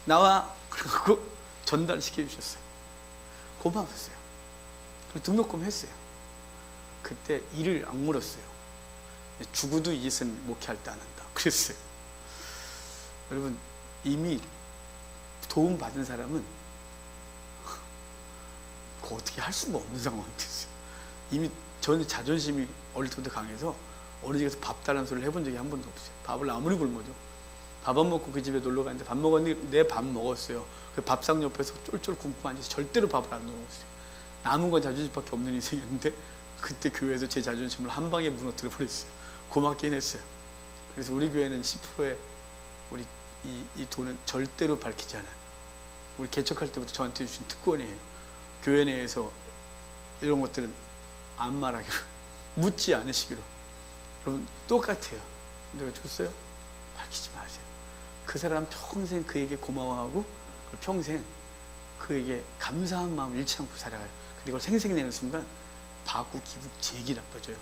나와 그리고 전달시켜 주셨어요. 고마웠어요. 그리고 등록금 했어요. 그때 이를 악물었어요. 죽어도 이 짓은 목회할 때 안 한다 그랬어요. 여러분, 이미 도움 받은 사람은 그거 어떻게 할 수가 없는 상황이 됐어요. 이미 저는 자존심이 어릴 때부터 강해서 어느 집에서 밥 달라는 소리를 해본 적이 한 번도 없어요. 밥을 아무리 굶어도 밥 안 먹고 그 집에 놀러 갔는데 밥 먹었는데 내 밥 먹었어요. 그 밥상 옆에서 쫄쫄 굶고 앉아서 절대로 밥을 안 먹었어요. 남은 건 자존심밖에 없는 인생이었는데 그때 교회에서 제 자존심을 한 방에 무너뜨려 버렸어요. 고맙긴 했어요. 그래서 우리 교회는 10%의 우리 이 돈은 절대로 밝히지 않아요. 우리 개척할 때부터 저한테 주신 특권이에요. 교회 내에서 이런 것들은 안 말하기로, 묻지 않으시기로. 여러분, 똑같아요. 내가 줬어요? 밝히지 마세요. 그 사람 평생 그에게 고마워하고 평생 그에게 감사한 마음 잃지 않고 살아가요. 근데 이걸 생색내는 순간 바구 기분 되게 나빠져요.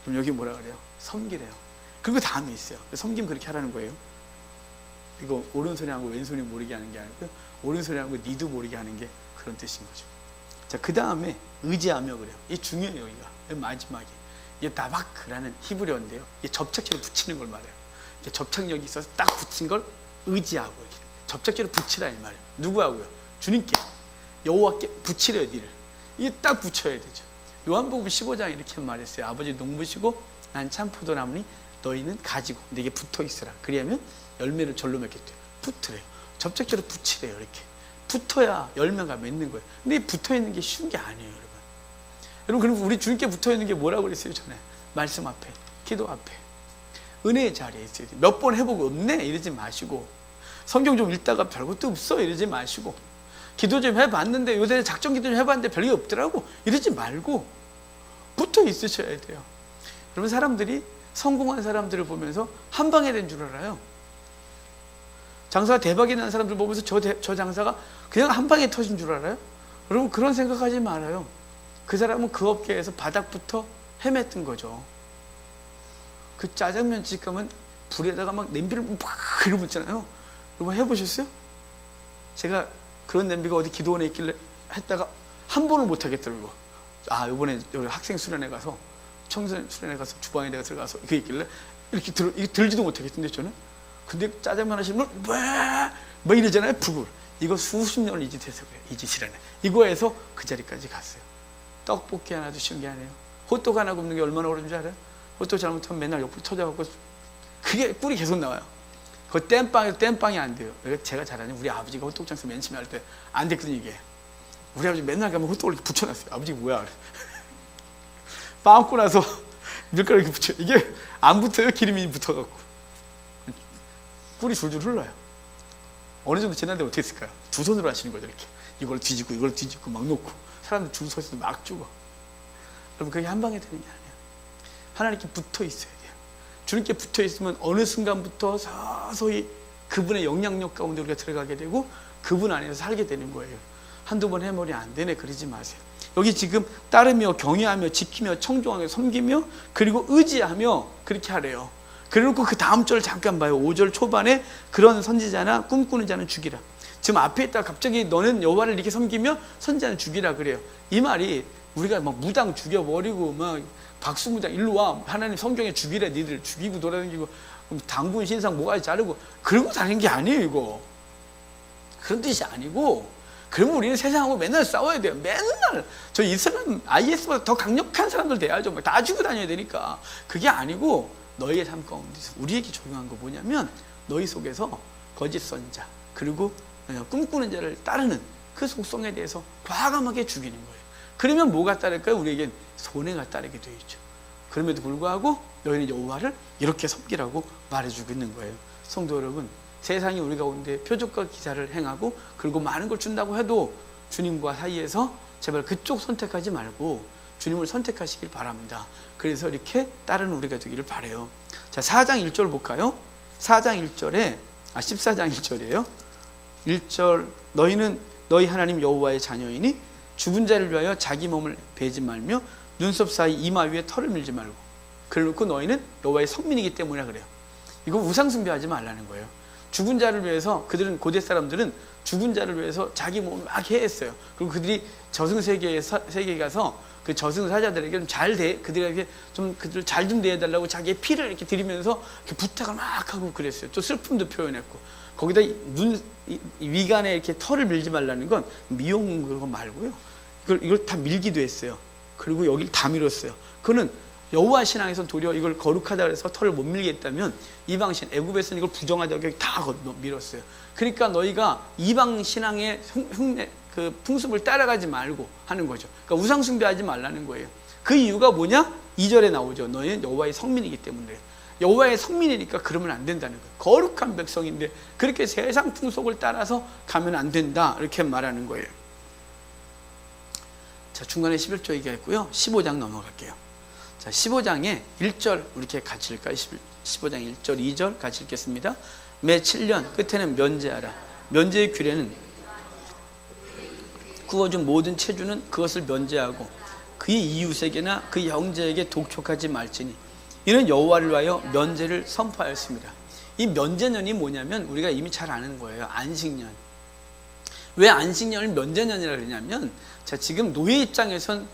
그럼 여기 뭐라 그래요? 섬기래요. 그리고 다음에 있어요. 섬김 그렇게 하라는 거예요. 이거 오른손이하고 왼손이 모르게 하는 게 아니고 오른손이하고 니도 모르게 하는 게 그런 뜻인 거죠. 자, 그 다음에 의지하며 그래요. 이게 중요해요. 여기가 마지막에 이게 나바크라는 히브리어인데요. 이게 접착제로 붙이는 걸 말해요. 이게 접착력이 있어서 딱 붙인 걸 의지하고 이렇게 접착제로 붙이라 이 말이에요. 누구하고요? 주님께, 여호와께 붙이래요. 니를 이게 딱 붙여야 되죠. 요한복음 15장 이렇게 말했어요. 아버지 농부시고 난 참 포도나무니 너희는 가지고 내게 붙어 있으라. 그리하면 열매를 절로 맺겠대요. 붙으래요. 접착제로 붙이래요. 이렇게 붙어야 열매가 맺는 거예요. 근데 이 붙어 있는 게 쉬운 게 아니에요, 여러분. 여러분, 그럼 우리 주님께 붙어 있는 게 뭐라고 그랬어요? 전에 말씀 앞에, 기도 앞에, 은혜의 자리에 있어야 돼요. 몇 번 해보고 없네 이러지 마시고, 성경 좀 읽다가 별것도 없어 이러지 마시고, 기도 좀 해봤는데 요새 작전 기도 좀 해봤는데 별게 없더라고 이러지 말고 붙어 있으셔야 돼요. 여러분, 사람들이 성공한 사람들을 보면서 한 방에 된 줄 알아요. 장사가 대박이 난 사람들 보면서 저 장사가 그냥 한 방에 터진 줄 알아요? 여러분, 그런 생각하지 말아요. 그 사람은 그 업계에서 바닥부터 헤맸던 거죠. 그 짜장면 집 가면 불에다가 막 냄비를 막 이러고 있잖아요. 여러분, 해보셨어요? 제가 그런 냄비가 어디 기도원에 있길래 했다가 한 번을 못 하겠더라고요. 이번에 여기 학생 수련회 가서, 청소년 수련회 가서 주방에 내가 들어가서 이게 있길래 이렇게 들지도 못하겠던데 저는. 근데 짜장면 하시면 뭐 이러잖아요. 불. 이거 수십 년을 이 짓해서 그래요. 이 짓이라네. 이거에서 그 자리까지 갔어요. 떡볶이 하나도 쉬운 게 아니에요. 호떡 하나 굽는 게 얼마나 어려운 줄 알아요? 호떡 잘못하면 맨날 옆으로 터져갖고 그게 꿀이 계속 나와요. 그 땜빵이 안 돼요. 제가 잘하는 우리 아버지가 호떡 장사 맨 처음에 할 때 안 됐거든요, 이게. 우리 아버지 맨날 가면 호떡을 이렇게 붙여놨어요. 아버지 뭐야? 빵 굽고 나서 밀가루 이렇게 붙여. 이게 안 붙어요. 기름이 붙어갖고. 꿀이 줄줄 흘러요. 어느 정도 지났는데 어떻게 했을까요? 두 손으로 하시는 거죠, 이렇게. 이걸 뒤집고 막 놓고. 사람들 줄 서서 막 주고. 여러분, 그게 한 방에 되는 게 아니에요. 하나님께 붙어 있어야 돼요. 주님께 붙어 있으면 어느 순간부터 서서히 그분의 영향력 가운데 우리가 들어가게 되고 그분 안에서 살게 되는 거예요. 한두 번 해머리 안 되네 그러지 마세요. 여기 지금 따르며 경외하며 지키며 청종하며 섬기며 그리고 의지하며 그렇게 하래요. 그래놓고 그 다음 절을 잠깐 봐요. 5절 초반에 그런 선지자나 꿈꾸는 자는 죽이라. 지금 앞에 있다가 갑자기 너는 여호와를 이렇게 섬기며 선지자는 죽이라 그래요. 이 말이 우리가 막 무당 죽여버리고 막 박수무당 일로 와 하나님 성경에 죽이래 니들 죽이고 돌아다니고 당군 신상 모가지 자르고 그러고 다니는 게 아니에요. 이거 그런 뜻이 아니고, 그러면 우리는 세상하고 맨날 싸워야 돼요. 맨날 저 이슬람 IS보다 더 강력한 사람들 돼야죠. 다 죽고 다녀야 되니까. 그게 아니고 너희의 삶 가운데서 우리에게 적용한 거 뭐냐면 너희 속에서 거짓 선자 그리고 꿈꾸는 자를 따르는 그 속성에 대해서 과감하게 죽이는 거예요. 그러면 뭐가 따를까요? 우리에겐 손해가 따르게 되어 있죠. 그럼에도 불구하고 너희는 여호와를 이렇게 섬기라고 말해주고 있는 거예요. 성도 여러분, 세상이 우리 가운데 표적과 기사를 행하고 그리고 많은 걸 준다고 해도 주님과 사이에서 제발 그쪽 선택하지 말고 주님을 선택하시길 바랍니다. 그래서 이렇게 따르는 우리가 되기를 바라요. 자, 4장 1절 볼까요? 4장 1절에 14장 1절이에요. 1절 너희는 너희 하나님 여호와의 자녀이니 죽은 자를 위하여 자기 몸을 베지 말며 눈썹 사이 이마 위에 털을 밀지 말고 그래놓고 너희는 여호와의 성민이기 때문에 그래요. 이거 우상 숭배하지 말라는 거예요. 죽은 자를 위해서 그들은 고대 사람들은 죽은 자를 위해서 자기 몸을 막 해했어요. 그리고 그들이 저승세계에 가서 그 저승사자들에게 그들에게 좀 그들 잘 좀 대해달라고 자기의 피를 이렇게 들이면서 이렇게 부탁을 막 하고 그랬어요. 또 슬픔도 표현했고 거기다 위간에 이렇게 털을 밀지 말라는 건 미용 그런 거 말고요. 이걸 다 밀기도 했어요. 그리고 여기를 다 밀었어요. 그거는 여호와 신앙에서 도리어 이걸 거룩하다 그래서 털을 못 밀겠다면 이방신 애굽에서는 이걸 부정하다고 다 밀었어요. 그러니까 너희가 이방 신앙의 그 풍습을 따라가지 말고 하는 거죠. 그러니까 우상 숭배하지 말라는 거예요. 그 이유가 뭐냐? 2절에 나오죠. 너희는 여호와의 성민이기 때문에. 여호와의 성민이니까 그러면 안 된다는 거예요. 거룩한 백성인데 그렇게 세상 풍속을 따라서 가면 안 된다 이렇게 말하는 거예요. 자, 중간에 11절 얘기했고요. 15장 넘어갈게요. 자, 15장에 1절 이렇게 같이 읽을까요? 15장 1절 2절 같이 읽겠습니다. 매 7년 끝에는 면제하라. 면제의 규례는 구워준 모든 체주는 그것을 면제하고 그의 이웃에게나 그의 형제에게 독촉하지 말지니 이는 여호와를 위하여 면제를 선포하였습니다. 이 면제년이 뭐냐면 우리가 이미 잘 아는 거예요. 안식년. 왜 안식년을 면제년이라 그러냐면 자, 지금 노예 입장에선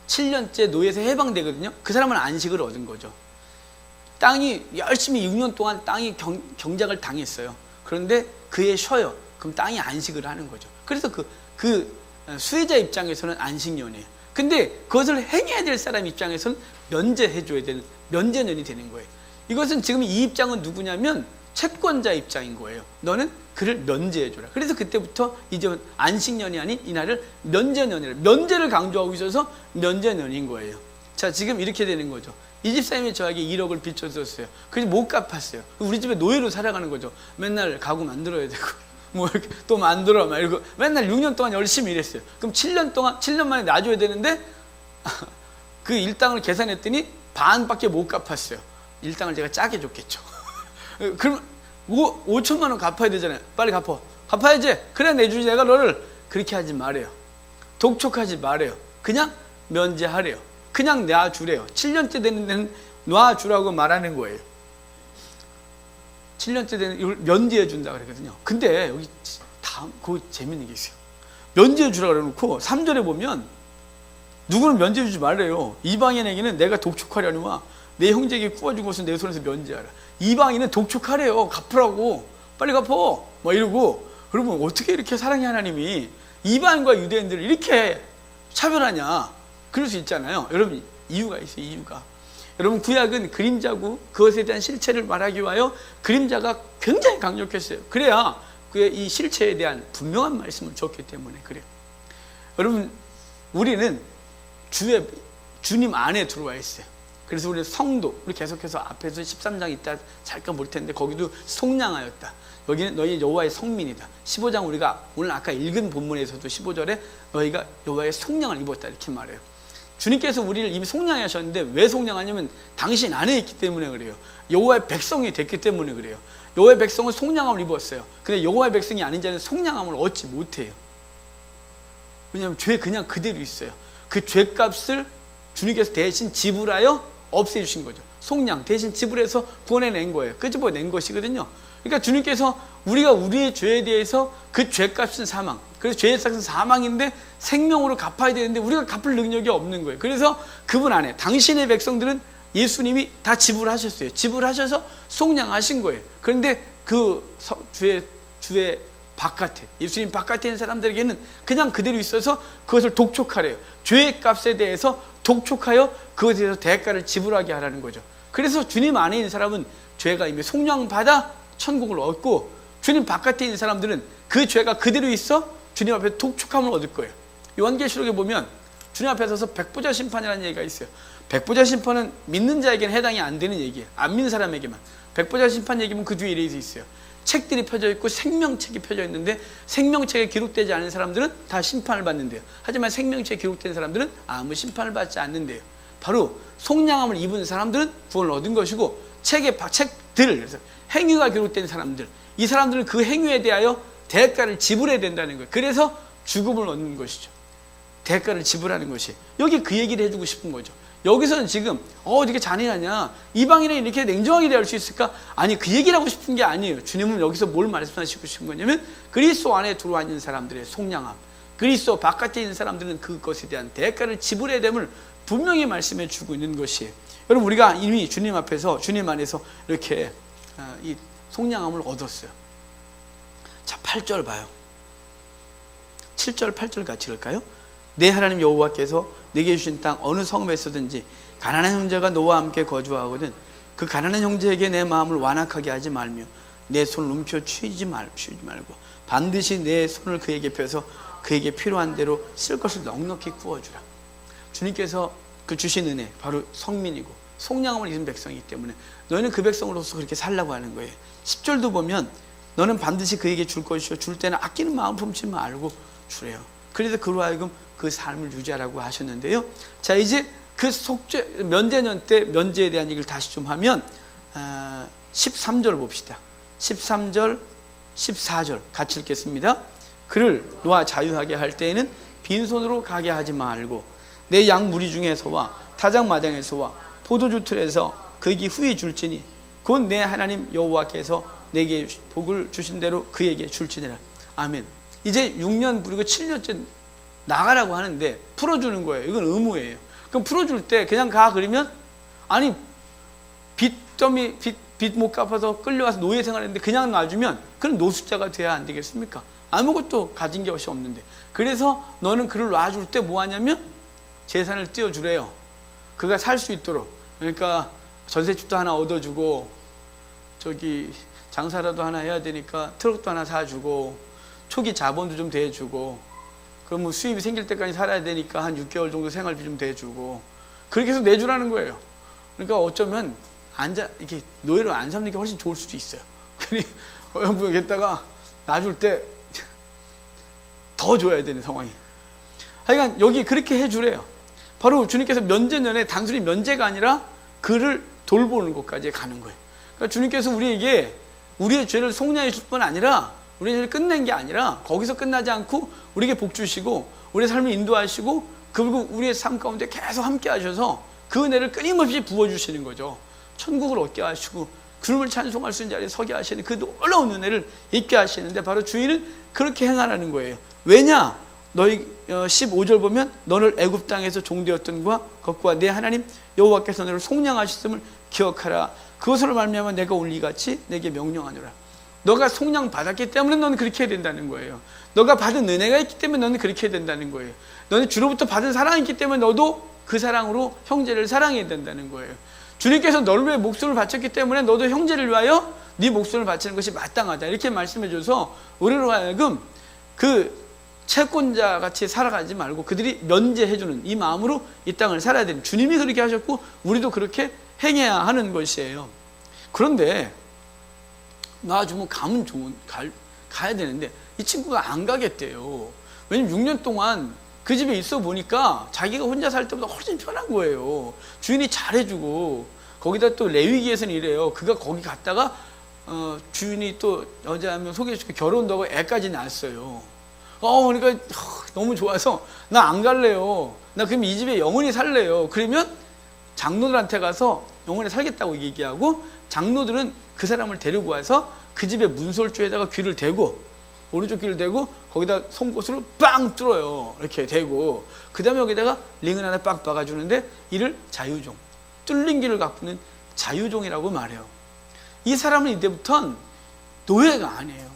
7년째 노예에서 해방되거든요. 그 사람은 안식을 얻은 거죠. 땅이 열심히 6년 동안 땅이 경작을 당했어요. 그런데 그애 쉬어요. 그럼 땅이 안식을 하는 거죠. 그래서 그 수혜자 입장에서는 안식년이에요. 근데 그것을 행해야 될 사람 입장에서는 면제해줘야 되는 면제년이 되는 거예요. 이것은 지금 이 입장은 누구냐면 채권자 입장인 거예요. 너는 그를 면제해줘라. 그래서 그때부터 이제 안식년이 아닌 이날을 면제년이라 면제를 강조하고 있어서 면제년인 거예요. 자, 지금 이렇게 되는 거죠. 이 집사님이 저에게 1억을 빚줬었어요. 그래서 못 갚았어요. 우리 집에 노예로 살아가는 거죠. 맨날 가구 만들어야 되고 뭐 이렇게 또 만들어 막 이러고 맨날 6년 동안 열심히 일했어요. 그럼 7년 만에 놔줘야 되는데 그 일당을 계산했더니 반밖에 못 갚았어요. 일당을 제가 짜게 줬겠죠. 그럼 5천만 원 갚아야 되잖아요. 빨리 갚아야지. 그래 내주지. 내가 너를 그렇게 하지 말아요. 독촉하지 말아요. 그냥 면제하래요. 그냥 놔주래요. 7년째 되는 데는 놔주라고 말하는 거예요. 7년째 되는 이걸 면제해 준다 그러거든요. 근데 여기 다음 그 재밌는 게 있어요. 면제해 주라 그래놓고 3절에 보면 누구는 면제해 주지 말래요. 이방인에게는 내가 독촉하려니와 내 형제에게 구워준 것은 내 손에서 면제하라. 이방인은 독촉하래요. 갚으라고. 빨리 갚어. 막 이러고. 그러면 어떻게 이렇게 사랑의 하나님이 이방인과 유대인들을 이렇게 차별하냐. 그럴 수 있잖아요. 여러분 이유가 있어요. 이유가. 여러분 구약은 그림자고 그것에 대한 실체를 말하기 위하여 그림자가 굉장히 강력했어요. 그래야 그의 이 실체에 대한 분명한 말씀을 줬기 때문에 그래요. 여러분 우리는 주님 안에 들어와 있어요. 그래서 우리 성도, 우리 계속해서 앞에서 13장 이따 잠깐 볼 텐데 거기도 속량하였다. 여기는 너희 여호와의 성민이다. 15장 우리가 오늘 아까 읽은 본문에서도 15절에 너희가 여호와의 속량을 입었다 이렇게 말해요. 주님께서 우리를 이미 속량하셨는데 왜 속량하냐면 당신 안에 있기 때문에 그래요. 여호와의 백성이 됐기 때문에 그래요. 여호와의 백성은 속량함을 입었어요. 근데 여호와의 백성이 아닌 자는 속량함을 얻지 못해요. 왜냐하면 죄 그냥 그대로 있어요. 그 죄값을 주님께서 대신 지불하여 없애주신 거죠. 속량 대신 지불해서 구원해낸 거예요. 끄집어낸 것이거든요. 그러니까 주님께서 우리가 우리의 죄에 대해서 그 죄값은 사망, 그래서 죄의 값은 사망인데 생명으로 갚아야 되는데 우리가 갚을 능력이 없는 거예요. 그래서 그분 안에 당신의 백성들은 예수님이 다 지불하셨어요. 지불하셔서 속량하신 거예요. 그런데 그 주의 바깥에, 예수님 바깥에 있는 사람들에게는 그냥 그대로 있어서 그것을 독촉하래요. 죄의 값에 대해서 독촉하여 그것에 대해서 대가를 지불하게 하라는 거죠. 그래서 주님 안에 있는 사람은 죄가 이미 속량받아 천국을 얻고, 주님 바깥에 있는 사람들은 그 죄가 그대로 있어 주님 앞에 독촉함을 얻을 거예요. 요한계시록에 보면 주님 앞에 서서 백보자 심판이라는 얘기가 있어요. 백보자 심판은 믿는 자에게는 해당이 안 되는 얘기예요. 안 믿는 사람에게만. 백보자 심판 얘기면 그 뒤에 이래 있어요. 책들이 펴져 있고 생명책이 펴져 있는데 생명책에 기록되지 않은 사람들은 다 심판을 받는데요. 하지만 생명책에 기록된 사람들은 아무 심판을 받지 않는데요. 바로 속량함을 입은 사람들은 구원을 얻은 것이고, 책들, 그래서 행위가 기록된 사람들, 이 사람들은 그 행위에 대하여 대가를 지불해야 된다는 거예요. 그래서 죽음을 얻는 것이죠. 대가를 지불하는 것이. 여기 그 얘기를 해주고 싶은 거죠. 여기서는 지금 이렇게 잔인하냐, 이방인은 이렇게 냉정하게 대할 수 있을까? 아니, 그 얘기를 하고 싶은 게 아니에요. 주님은 여기서 뭘 말씀하시고 싶은 거냐면 그리스도 안에 들어와 있는 사람들의 속량함, 그리스도 바깥에 있는 사람들은 그것에 대한 대가를 지불해야 됨을 분명히 말씀해 주고 있는 것이에요. 여러분, 우리가 이미 주님 앞에서, 주님 안에서 이렇게 이 속량함을 얻었어요. 자, 8절 봐요. 7절 8절 같이 읽을까요? 내 하나님 여호와께서 내게 주신 땅 어느 성읍에서든지 가난한 형제가 너와 함께 거주하거든 그 가난한 형제에게 내 마음을 완악하게 하지 말며 내 손을 움켜 취지 말고 반드시 내 손을 그에게 펴서 그에게 필요한 대로 쓸 것을 넉넉히 구워주라. 주님께서 그 주신 은혜, 바로 성민이고 속량함을 입은 백성이기 때문에 너희는 그 백성으로서 그렇게 살라고 하는 거예요. 10절도 보면 너는 반드시 그에게 줄 것이요 줄 때는 아끼는 마음 품지 말고 주래요. 그래서 그로 하여금 그 삶을 유지하라고 하셨는데요. 자, 이제 그 면제년 때 면제에 대한 얘기를 다시 좀 하면 13절 봅시다. 13절 14절 같이 읽겠습니다. 그를 놓아 자유하게 할 때에는 빈손으로 가게 하지 말고 내 양 무리 중에서와 타작 마당에서와 포도주 틀에서 그에게 후히 줄지니 곧 내 하나님 여호와께서 내게 복을 주신 대로 그에게 줄지니라. 아멘. 이제 6년 부리고 7년째 나가라고 하는데 풀어주는 거예요. 이건 의무예요. 그럼 풀어줄 때 그냥 가 그러면, 아니 빚 못 갚아서 끌려와서 노예 생활했는데 그냥 놔주면 그런 노숙자가 돼야 안 되겠습니까? 아무것도 가진 게 없는데. 그래서 너는 그를 놔줄 때 뭐 하냐면 재산을 띄워주래요. 그가 살 수 있도록. 그러니까 전세집도 하나 얻어주고, 저기 장사라도 하나 해야 되니까 트럭도 하나 사주고, 초기 자본도 좀 대주고, 그럼 뭐 수입이 생길 때까지 살아야 되니까 한 6개월 정도 생활비 좀 대주고, 그렇게 해서 내주라는 거예요. 그러니까 어쩌면 이렇게 노예로 안 삼는 게 훨씬 좋을 수도 있어요. 괜히 어영부영했다가 놔줄 때 더 줘야 되는 상황이. 하여간 여기 그렇게 해주래요. 바로 주님께서 면제년에 단순히 면제가 아니라 그를 돌보는 것까지 가는 거예요. 그러니까 주님께서 우리에게 우리의 죄를 속량해 줄 뿐 아니라, 우리의 죄를 끝낸 게 아니라 거기서 끝나지 않고 우리에게 복 주시고 우리의 삶을 인도하시고, 그리고 우리의 삶 가운데 계속 함께 하셔서 그 은혜를 끊임없이 부어주시는 거죠. 천국을 얻게 하시고 주님을 찬송할 수 있는 자리에 서게 하시는 그 놀라운 은혜를 입게 하시는데, 바로 주인은 그렇게 행하라는 거예요. 왜냐? 너희 15절 보면 너를 애굽 땅에서 종되었던 것과 내 하나님 여호와께서 너를 속량하셨음을 기억하라. 그것으로 말미암아 내가 오늘 이같이 내게 명령하노라. 너가 속량 받았기 때문에 너는 그렇게 해야 된다는 거예요. 너가 받은 은혜가 있기 때문에 너는 그렇게 해야 된다는 거예요. 너는 주로부터 받은 사랑이 있기 때문에 너도 그 사랑으로 형제를 사랑해야 된다는 거예요. 주님께서 너를 위해 목숨을 바쳤기 때문에 너도 형제를 위하여 네 목숨을 바치는 것이 마땅하다, 이렇게 말씀해 줘서 우리로 하여금 그 채권자 같이 살아가지 말고 그들이 면제해주는 이 마음으로 이 땅을 살아야 되는, 주님이 그렇게 하셨고 우리도 그렇게 행해야 하는 것이에요. 그런데 놔주면 가야 되는데 이 친구가 안 가겠대요. 왜냐면 6년 동안 그 집에 있어 보니까 자기가 혼자 살 때보다 훨씬 편한 거예요. 주인이 잘해주고, 거기다 또 레위기에서는 이래요. 그가 거기 갔다가 주인이 또 여자 한 명 소개해주고 결혼도 하고 애까지 낳았어요. 그러니까 너무 좋아서 나 안 갈래요. 나 그럼 이 집에 영원히 살래요. 그러면 장로들한테 가서 영원히 살겠다고 얘기하고, 장로들은 그 사람을 데리고 와서 그 집에 문설주에다가 귀를 대고, 오른쪽 귀를 대고 거기다 송곳으로 빵 뚫어요. 이렇게 대고, 그 다음에 여기다가 링을 하나 빵 박아주는데, 이를 자유종, 뚫린 귀를 갖고 있는 자유종이라고 말해요. 이 사람은 이때부터는 노예가 아니에요.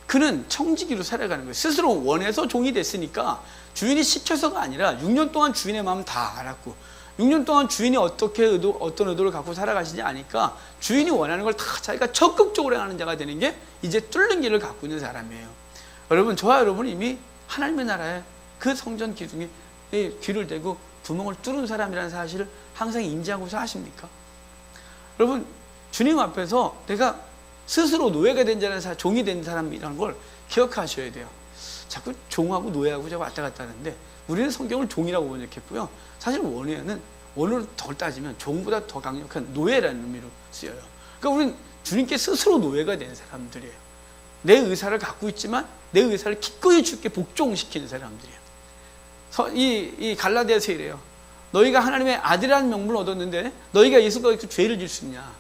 그는 청지기로 살아가는 거예요. 스스로 원해서 종이 됐으니까, 주인이 시켜서가 아니라 6년 동안 주인의 마음 다 알았고, 6년 동안 주인이 어떤 의도를 갖고 살아가시지 아니까 주인이 원하는 걸 다 자기가 적극적으로 하는 자가 되는 게 이제 뚫는 길을 갖고 있는 사람이에요. 여러분, 저와 여러분 이미 하나님의 나라에 그 성전 기둥에 귀를 대고 구멍을 뚫은 사람이라는 사실을 항상 인지하고 사십니까? 여러분, 주님 앞에서 내가 스스로 노예가 된 자라는 종이 된 사람이라는 걸 기억하셔야 돼요. 자꾸 종하고 노예하고 제가 왔다 갔다 하는데, 우리는 성경을 종이라고 번역했고요. 사실 원어로 더 따지면 종보다 더 강력한 노예라는 의미로 쓰여요. 그러니까 우리는 주님께 스스로 노예가 된 사람들이에요. 내 의사를 갖고 있지만 내 의사를 기꺼이 주께 복종시키는 사람들이에요. 이 갈라디아서 이래요. 너희가 하나님의 아들이라는 명분을 얻었는데 너희가 예수가 죄를 질 수 있냐?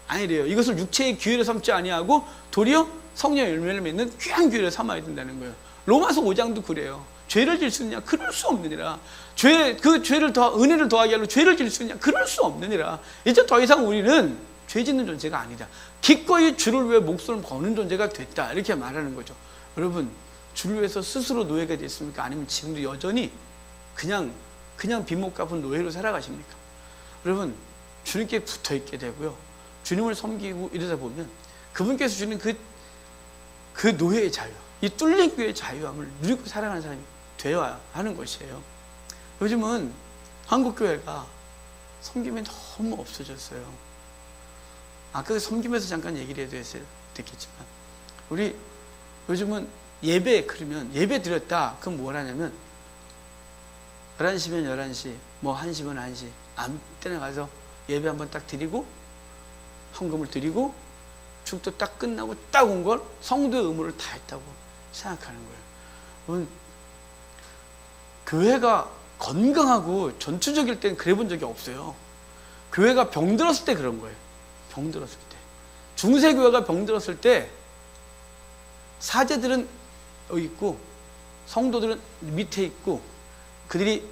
아니래요. 이것을 육체의 기회로 삼지 아니하고 도리어 성령의 열매를 맺는 귀한 기회로 삼아야 된다는 거예요. 로마서 5장도 그래요. 죄를 질 수 있느냐? 그럴 수 없느니라. 그 죄를 은혜를 더하게 하려 죄를 질 수 있느냐? 그럴 수 없느니라. 이제 더 이상 우리는 죄 짓는 존재가 아니다. 기꺼이 주를 위해 목숨을 거는 존재가 됐다. 이렇게 말하는 거죠. 여러분, 주를 위해서 스스로 노예가 됐습니까? 아니면 지금도 여전히 그냥 빈목 갚은 노예로 살아가십니까? 여러분, 주님께 붙어 있게 되고요. 주님을 섬기고 이러다 보면 그분께서 주는 그 노예의 자유, 이 뚫린 귀의 자유함을 누리고 살아가는 사람이 되어야 하는 것이에요. 요즘은 한국교회가 섬김이 너무 없어졌어요. 아까 섬김에서 잠깐 얘기를 해도 됐겠지만, 우리 요즘은 예배, 그러면 예배 드렸다. 그럼 뭘 하냐면 11시면 11시, 뭐 1시면 1시, 아무 때나 가서 예배 한번 딱 드리고 헌금을 드리고 축도 딱 끝나고 딱 온 걸 성도의 의무를 다 했다고 생각하는 거예요. 교회가 건강하고 전투적일 때는 그래 본 적이 없어요. 교회가 병들었을 때 그런 거예요. 병들었을 때. 중세교회가 병들었을 때 사제들은 여기 있고 성도들은 밑에 있고, 그들이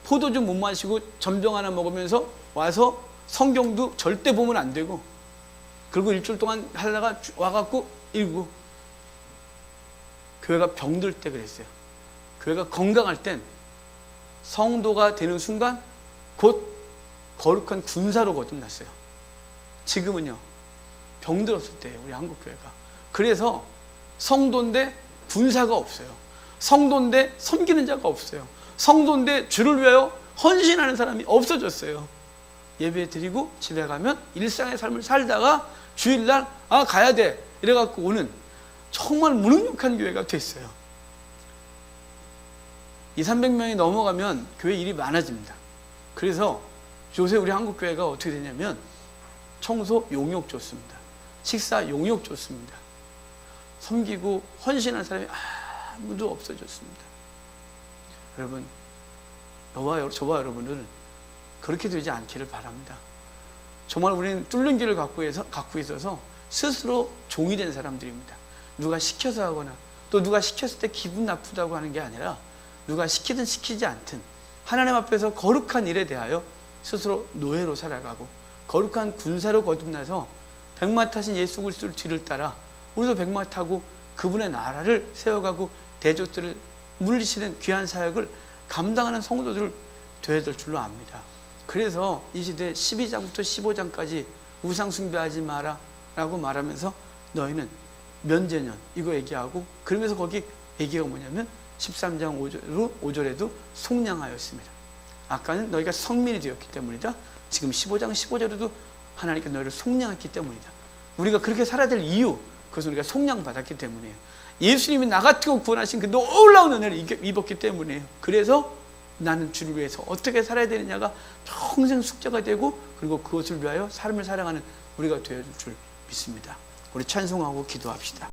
포도주 못 마시고 전병 하나 먹으면서 와서 성경도 절대 보면 안 되고, 그리고 일주일 동안 하다가 와갖고 읽고. 교회가 병들 때 그랬어요. 교회가 건강할 땐 성도가 되는 순간 곧 거룩한 군사로 거듭났어요. 지금은요, 병들었을 때예요, 우리 한국교회가. 그래서 성도인데 군사가 없어요. 성도인데 섬기는 자가 없어요. 성도인데 주를 위하여 헌신하는 사람이 없어졌어요. 예배 드리고 집에 가면 일상의 삶을 살다가 주일날 가야 돼 이래갖고 오는 정말 무능력한 교회가 됐어요. 200~300명이 넘어가면 교회 일이 많아집니다. 그래서 요새 우리 한국교회가 어떻게 되냐면 청소 용역 좋습니다. 식사 용역 좋습니다. 섬기고 헌신하는 사람이 아무도 없어졌습니다. 여러분, 저와 여러분들은 그렇게 되지 않기를 바랍니다. 정말 우리는 뚫는 길을 갖고 있어서 스스로 종이 된 사람들입니다. 누가 시켜서 하거나 또 누가 시켰을 때 기분 나쁘다고 하는 게 아니라, 누가 시키든 시키지 않든 하나님 앞에서 거룩한 일에 대하여 스스로 노예로 살아가고 거룩한 군사로 거듭나서 백마 타신 예수 그리스도를 뒤를 따라 우리도 백마 타고 그분의 나라를 세워가고 대적들을 물리치는 귀한 사역을 감당하는 성도들 되어야 될 줄로 압니다. 그래서 이 시대 12장부터 15장까지 우상 숭배하지 마라 라고 말하면서 너희는 면제년 이거 얘기하고, 그러면서 거기 얘기가 뭐냐면 13장 5절에도 속량하였습니다. 아까는 너희가 성민이 되었기 때문이다. 지금 15장 15절에도 하나님께 너희를 속량했기 때문이다. 우리가 그렇게 살아야 될 이유, 그것은 우리가 속량받았기 때문이에요. 예수님이 나 같고 구원하신 그 놀라운 은혜를 입었기 때문이에요. 그래서 나는 주를 위해서 어떻게 살아야 되느냐가 평생 숙제가 되고, 그리고 그것을 위하여 삶을 살아가는 우리가 되어줄 줄 믿습니다. 우리 찬송하고 기도합시다.